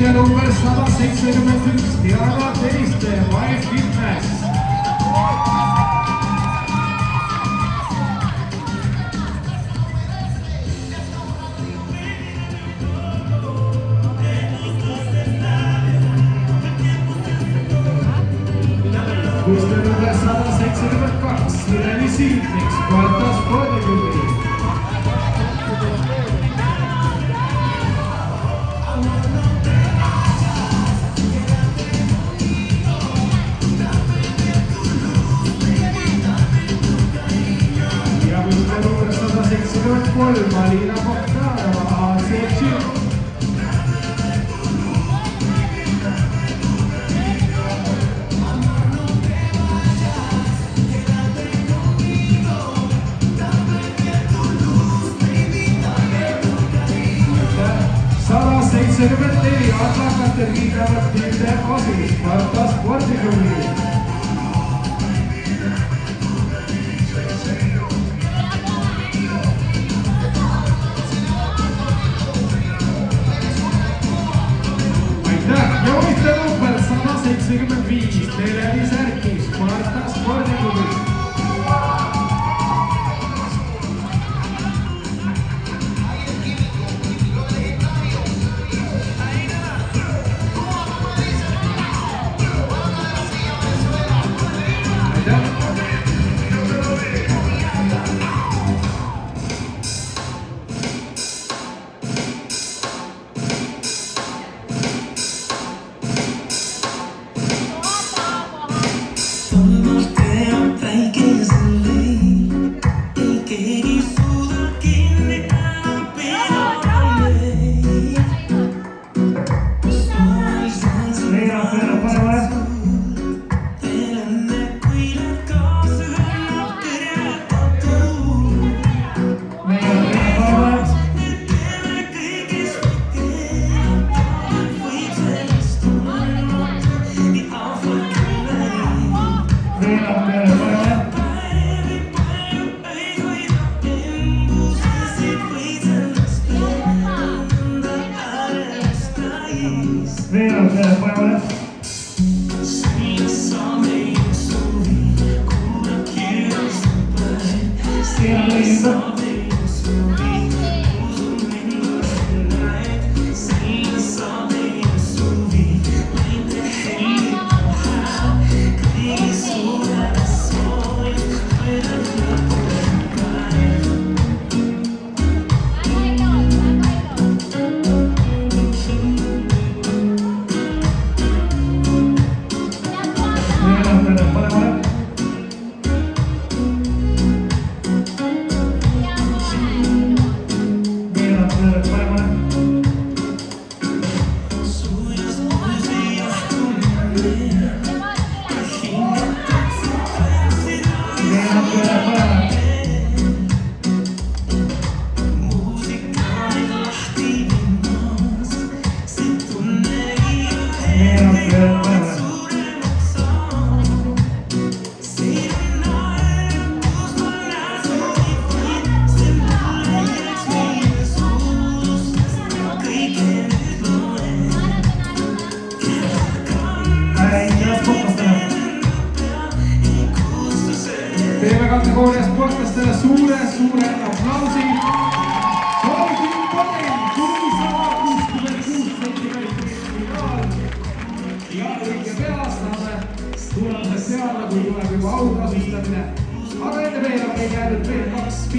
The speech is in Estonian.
võitja number 171 Diana Tõniste, My Fitness. võistleja number 172 Ireni Siitnik, Sparta spordiklubi. ja võistleja number 173 Malina Bogdanova, AC Gym. Atakatergi aktiivne osi Sparta spordiklubi. Aitäh! Ja võistleja number 175 Teleli Särki, Sparta spordiklubi. Teeme kategooria sportlastele suure aplausi. Soovin parim kuni 166 centimeetrit finaal. Ja õige pea saame tulemused teada, kui tuleb juba autasustamine. Aga enne veel on meil jäänud veel 2